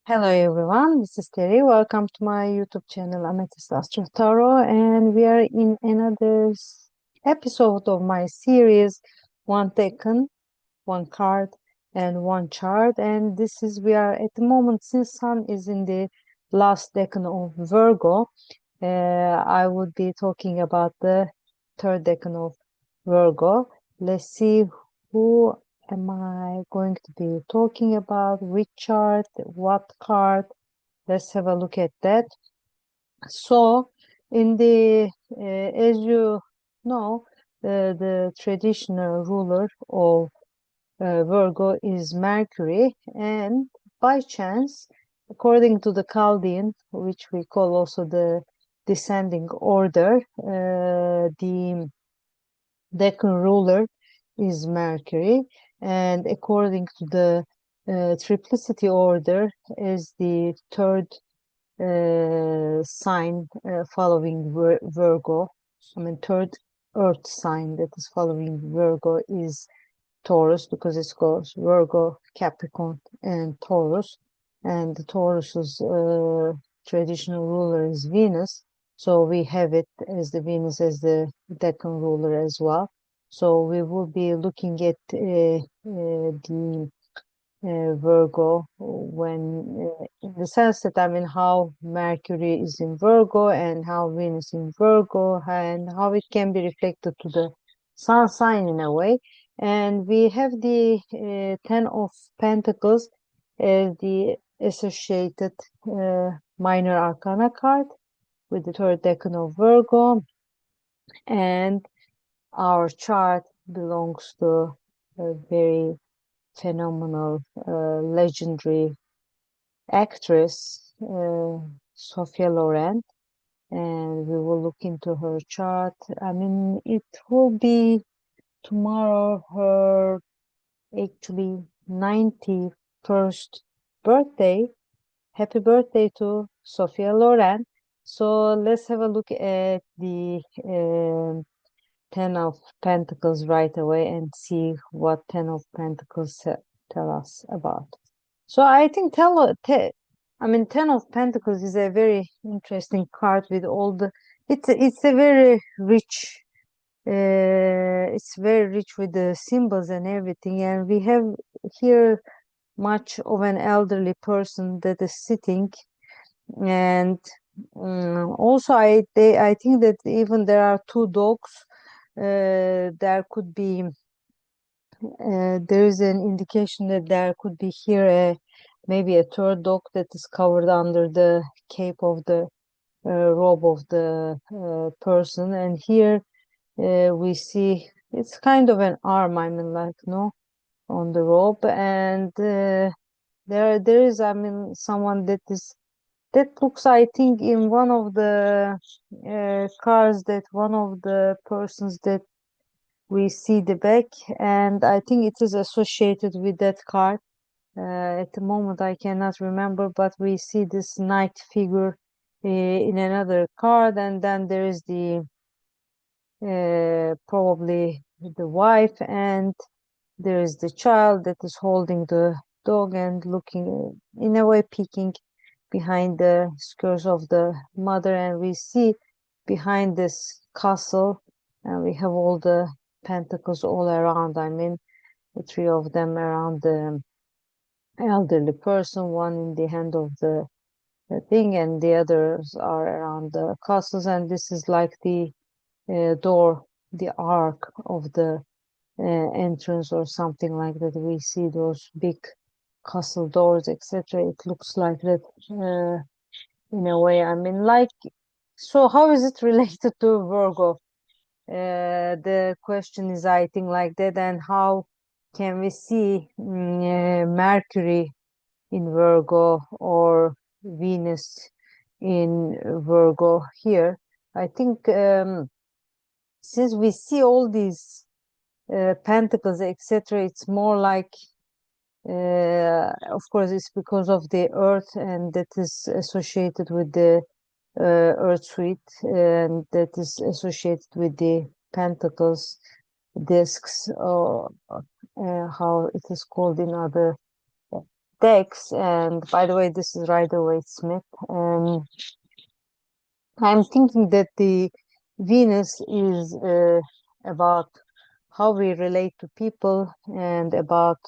Hello everyone, this is Teri. Welcome to my YouTube channel Amethyst Astro Tarot, and we are in another episode of my series One Decan, One Card, and One Chart. And we are at the moment, since Sun is in the last decan of Virgo, I would be talking about the third decan of Virgo. Let's see who am I going to be talking about, which chart, what card. Let's have a look at that. So in the as you know, the traditional ruler of Virgo is Mercury, and by chance, according to the Chaldean, which we call also the descending order, the decan ruler is Mercury, and according to the triplicity order is the third sign following Virgo. Third earth sign that is following Virgo is Taurus, because it goes Virgo, Capricorn, and Taurus. And the Taurus's traditional ruler is Venus. So we have it as the Venus as the decan ruler as well. So we will be looking at the Virgo when in the sense that how Mercury is in Virgo and how Venus in Virgo and how it can be reflected to the sun sign in a way. And we have the Ten of Pentacles as the associated Minor Arcana card with the third decan of Virgo, and our chart belongs to a very phenomenal, legendary actress, Sophia Loren, and we will look into her chart. It will be tomorrow her actually 91st birthday. Happy birthday to Sophia Loren. So let's have a look at the Ten of Pentacles right away and see what Ten of Pentacles tell us about. So I think Ten of Pentacles is a very interesting card with all the. It's a very rich. It's very rich with the symbols and everything, and we have here much of an elderly person that is sitting, and also I think that even there are two dogs. There could be there is an indication that there could be here maybe a third dog that is covered under the cape of the robe of the person, and here we see it's kind of an arm, on the robe, and there is someone that looks, I think, in one of the cars, that one of the persons that we see the back, and I think it is associated with that card. At the moment, I cannot remember, but we see this knight figure in another card, and then there is the probably the wife, and there is the child that is holding the dog and looking in a way, peeking behind the skirts of the mother, and we see behind this castle, and we have all the pentacles all around. The three of them around the elderly person, one in the hand of the thing, and the others are around the castles, and this is like the door, the arc of the entrance or something like that. We see those big castle doors, etc. It looks like that in a way. So how is it related to Virgo? The question is, I think, like that, and how can we see Mercury in Virgo or Venus in Virgo here? I think since we see all these pentacles, etc., it's more like, of course, it's because of the earth, and that is associated with the earth suite, and that is associated with the pentacles discs, or how it is called in other decks, and by the way, this is Rider-Waite-Smith. I'm thinking that the Venus is about how we relate to people and about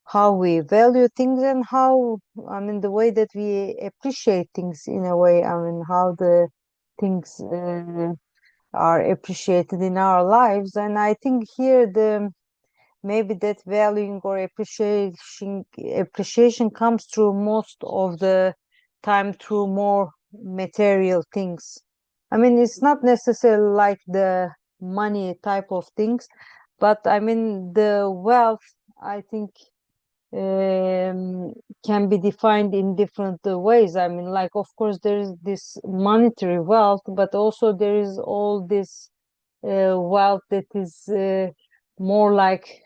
how we value things and how, I mean, the way that we appreciate things in a way, I mean, how the things are appreciated in our lives. And I think here the maybe that valuing or appreciation comes through most of the time through more material things. I mean, it's not necessarily like the money type of things, but I mean the wealth, I think, um, can be defined in different ways. I mean, like, of course, there is this monetary wealth, but also there is all this wealth that is more like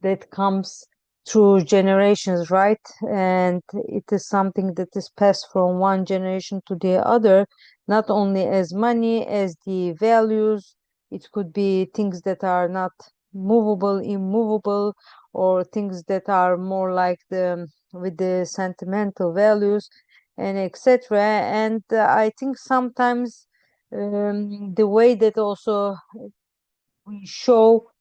that comes through generations, right? And it is something that is passed from one generation to the other, not only as money, as the values. It could be things that are not movable, immovable, or things that are more like the with the sentimental values and etc. And I think sometimes the way that also we show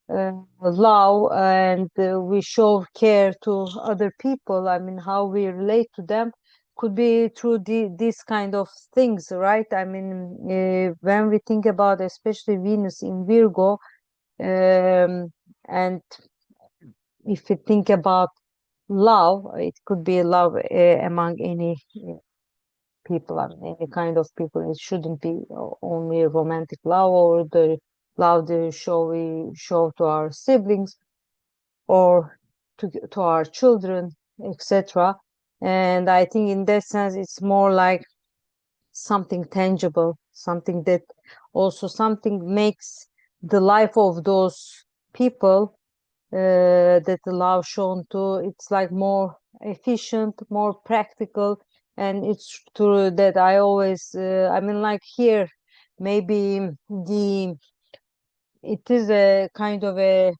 love and we show care to other people, I mean, how we relate to them could be through these kind of things, right? I mean, when we think about especially Venus in Virgo, and if we think about love, it could be love among any people, I mean, any kind of people. It shouldn't be only romantic love or the love the show we show to our siblings or to our children, etc. And I think in that sense, it's more like something tangible, something that also something makes the life of those people that the love shown to, it's like more efficient, more practical. And it's true that I always I mean, like here maybe the it is a kind of a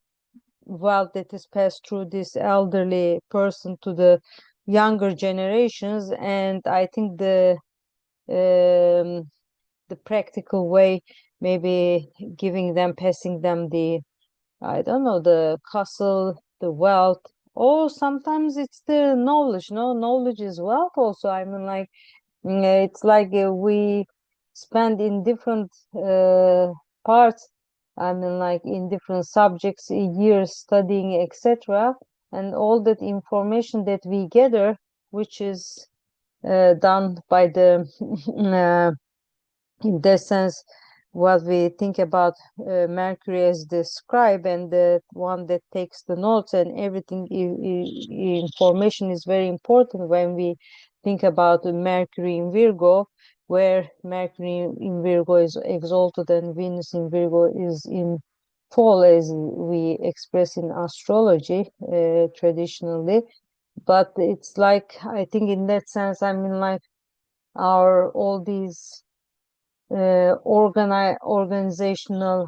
wealth that is passed through this elderly person to the younger generations. And I think the practical way, maybe giving them, passing them the, I don't know, the castle, the wealth, or sometimes it's the knowledge. No, knowledge is wealth also. I mean, like, it's like we spend in different parts, I mean, like in different subjects, years studying, etc. And all that information that we gather, which is done by the uh, in that sense, what we think about Mercury as the scribe and the one that takes the notes and everything, information is very important when we think about Mercury in Virgo, where Mercury in Virgo is exalted and Venus in Virgo is in fall, as we express in astrology traditionally. But it's like, I think in that sense, I mean, like our all these organizational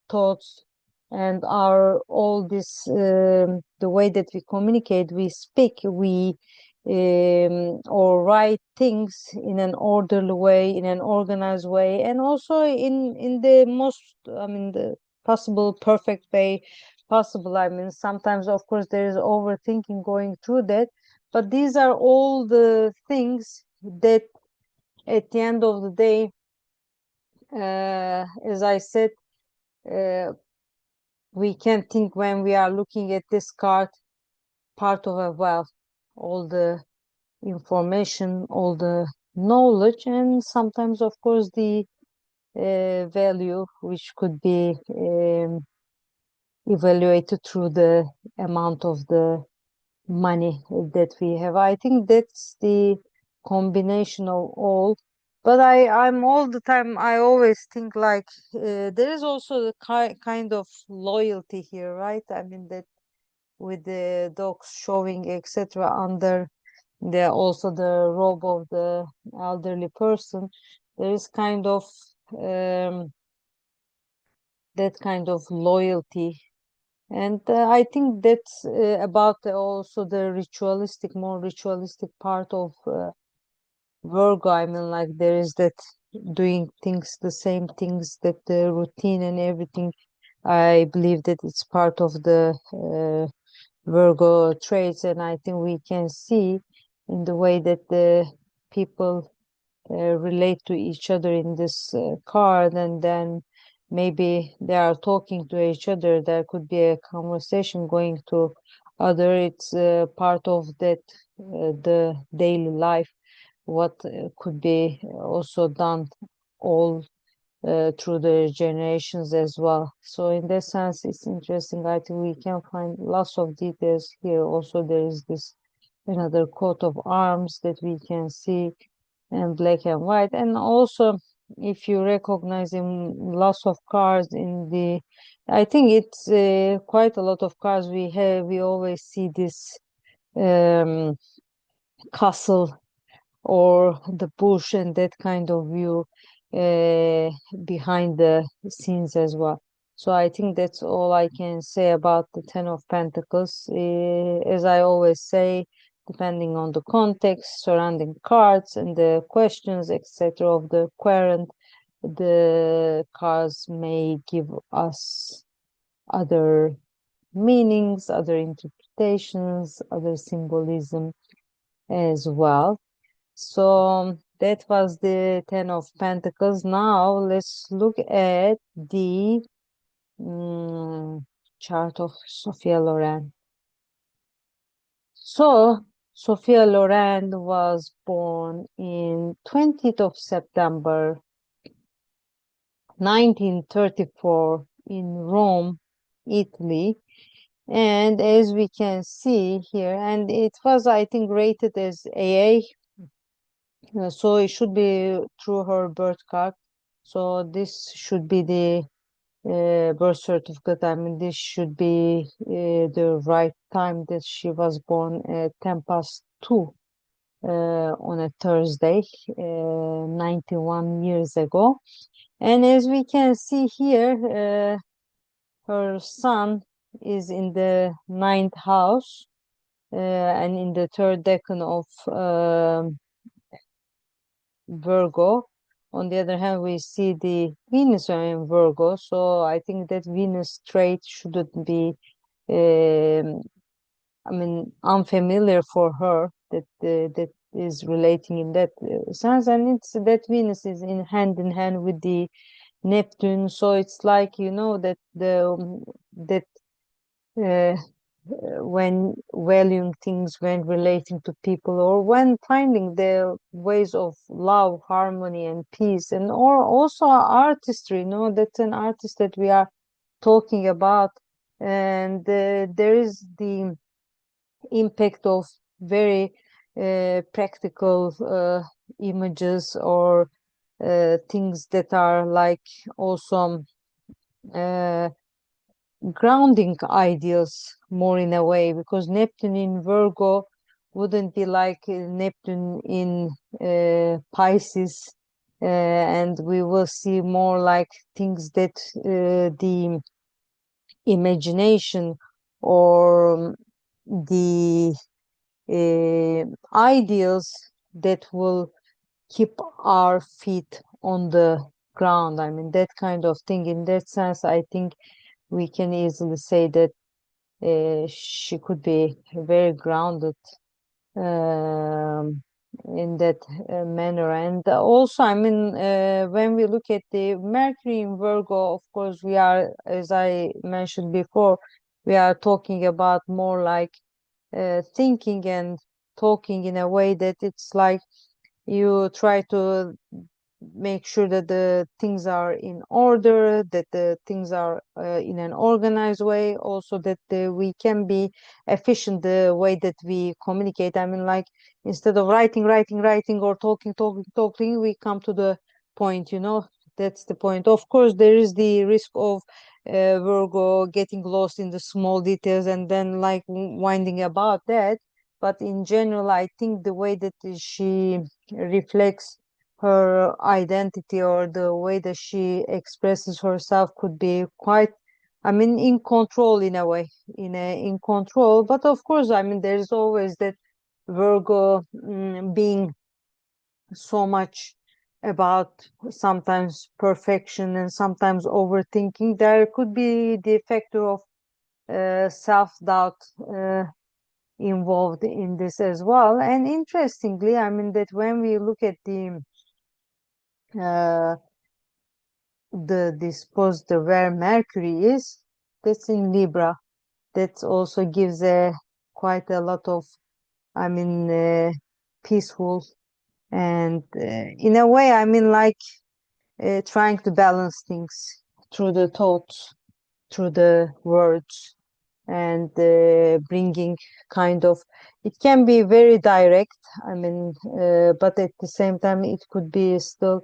thoughts and our all this the way that we communicate, we speak, we or write things in an orderly way, in an organized way, and also in the most, I mean, the possible perfect way possible. I mean, sometimes of course there is overthinking going through that, but these are all the things that at the end of the day, as I said, uh, we can think when we are looking at this card, part of a wealth, all the information, all the knowledge, and sometimes, of course, the value, which could be evaluated through the amount of the money that we have. I think that's the combination of all. But I'm all the time, I always think like there is also the kind of loyalty here, right? I mean, that with the dogs showing, etc., under the also the robe of the elderly person, there is kind of that kind of loyalty And I think that's about also the more ritualistic part of Virgo. I mean, like there is that doing things, the same things, that the routine and everything. I believe that it's part of the Virgo traits, and I think we can see in the way that the people relate to each other in this card, and then maybe they are talking to each other. There could be a conversation going to other. It's part of that the daily life, what could be also done all through the generations as well. So in that sense, it's interesting. I think we can find lots of details here. Also, there is this another coat of arms that we can see, and black and white. And also, if you recognize in lots of cars in the, I think it's quite a lot of cars we have. We always see this um, castle or the bush and that kind of view uh, behind the scenes as well. So I think that's all I can say about the Ten of Pentacles. As I always say, depending on the context surrounding cards and the questions, etc., of the querent, the cards may give us other meanings, other interpretations, other symbolism as well. So that was the Ten of Pentacles. Now let's look at the chart of Sophia Loren. So Sophia Loren was born in 20th of September 1934 in Rome, Italy. And as we can see here, and it was, I think, rated as AA. So it should be through her birth card. So this should be the birth certificate. I mean, this should be the right time that she was born at 10 past 2 on a Thursday, 91 years ago. And as we can see here, her sun is in the ninth house and in the third decan of Virgo. On the other hand, we see the Venus in Virgo, so I think that Venus trait shouldn't be, I mean, unfamiliar for her. That is relating in that sense, and it's that Venus is in hand with the Neptune, so it's like that that uh, when valuing things, when relating to people, or when finding the ways of love, harmony, and peace, and or also artistry. That's an artist that we are talking about, and there is the impact of very practical images or things that are like also grounding ideals more in a way, because Neptune in Virgo wouldn't be like Neptune in Pisces, and we will see more like things that the imagination or the ideals that will keep our feet on the ground. I mean, that kind of thing. In that sense, I think we can easily say that she could be very grounded um, in that manner. And also, I mean, when we look at the Mercury in Virgo, of course, we are, as I mentioned before, we are talking about more like thinking and talking in a way that it's like you try to make sure that the things are in order, that the things are in an organized way, also that we can be efficient the way that we communicate. I mean, like instead of writing, or talking, we come to the point. That's the point. Of course, there is the risk of Virgo getting lost in the small details and then like winding about that. But in general, I think the way that she reflects her identity or the way that she expresses herself could be quite, I mean, in control in a way, in control. But of course, I mean, there's always that Virgo being so much about sometimes perfection and sometimes overthinking. There could be the factor of self-doubt involved in this as well. And interestingly, I mean that when we look at uh, the dispositor where Mercury is, that's in Libra. That also gives a quite a lot of, I mean, peaceful and in a way, I mean, like trying to balance things through the thoughts, through the words, and bringing kind of, it can be very direct, I mean, but at the same time it could be still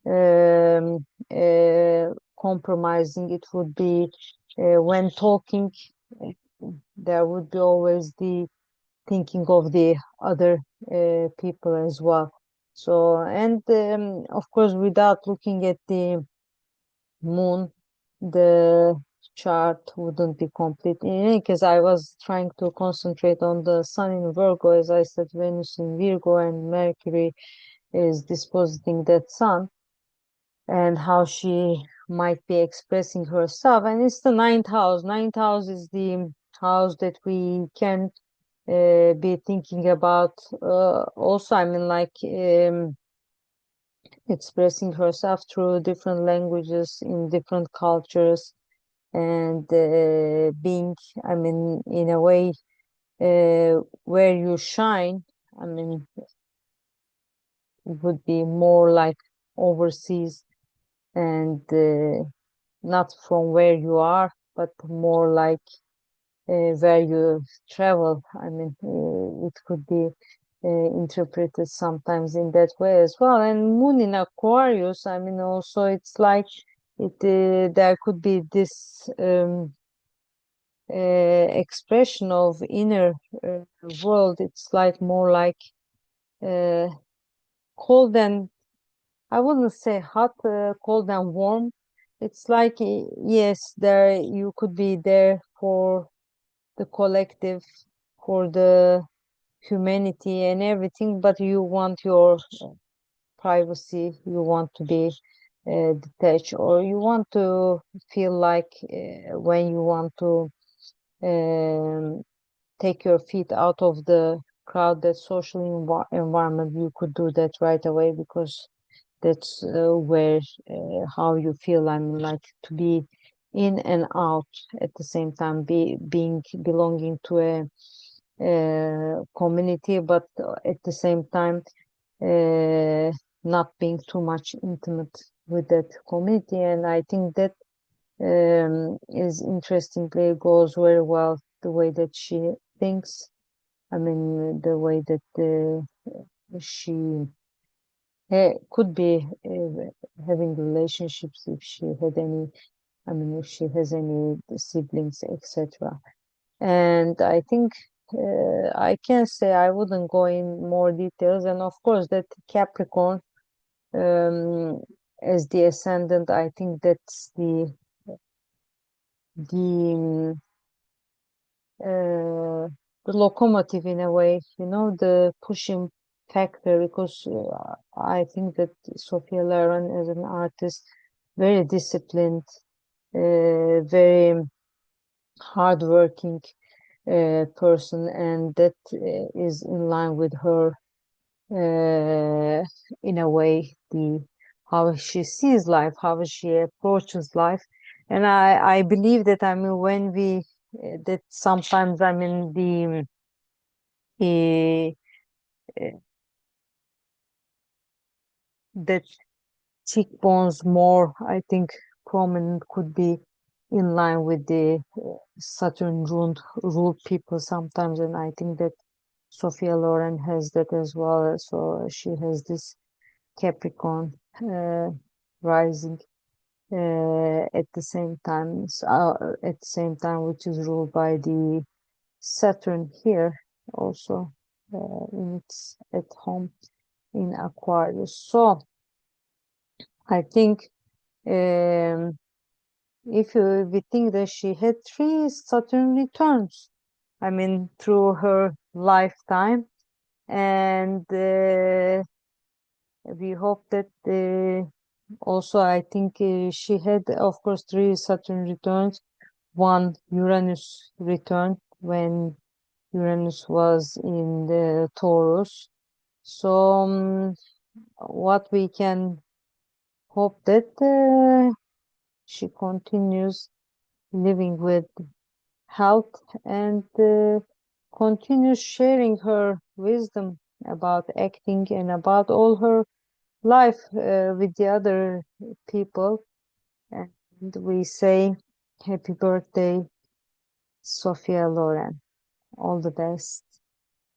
um, compromising. It would be when talking, uh, there would be always the thinking of the other people as well. So, and of course, without looking at the moon, the chart wouldn't be complete. In any case, I was trying to concentrate on the sun in Virgo, as I said, Venus in Virgo, and Mercury is dispositing that sun, and how she might be expressing herself. And it's the ninth house. Ninth house is the house that we can be thinking about. Also, I mean, like expressing herself through different languages in different cultures and being, I mean, in a way where you shine, I mean, would be more like overseas and not from where you are, but more like where you travel. I mean, it could be interpreted sometimes in that way as well. And moon in Aquarius, I mean, also it's like it there could be this expression of inner world. It's like more like uh, cold and, I wouldn't say hot, cold and warm. It's like yes, there you could be there for the collective, for the humanity and everything, but you want your privacy, you want to be detached, or you want to feel like when you want to um, take your feet out of the crowded social environment, you could do that right away because that's where how you feel. I mean, like to be in and out at the same time, being belonging to a community, but at the same time uh, not being too much intimate with that community. And I think that is interestingly goes very well the way that she thinks. I mean, the way that she could be having relationships if she had any, I mean, if she has any siblings, etc. And I think I can say I wouldn't go in more details. And of course, that Capricorn um, as the ascendant, I think that's the uh, the locomotive in a way, you know, the pushing factor. Because I think that Sophia Loren as an artist, very disciplined, very hardworking person, and that is in line with her in a way, the how she sees life, how she approaches life. And I believe that, I mean, when we that sometimes, I mean, the that cheekbones more, I think, prominent could be in line with the Saturn ruled people sometimes. And I think that Sophia Loren has that as well. So she has this Capricorn rising at the same time, at the same time, which is ruled by the Saturn here also in its at home in Aquarius. So I think um, if we think that she had 3 Saturn returns, I mean, through her lifetime, and we hope that also, I think she had, of course, 3 Saturn returns, 1 Uranus return when Uranus was in the Taurus. So, what we can hope that she continues living with health and continues sharing her wisdom about acting and about all her life with the other people. And we say happy birthday, Sophia Loren. All the best.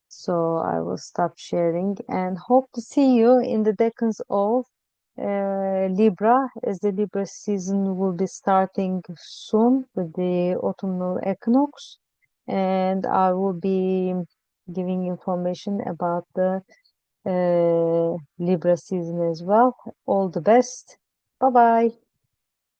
So I will stop sharing and hope to see you in the decans of Libra, as the Libra season will be starting soon with the autumnal equinox, and I will be giving information about the Libra season as well. All the best. Bye bye.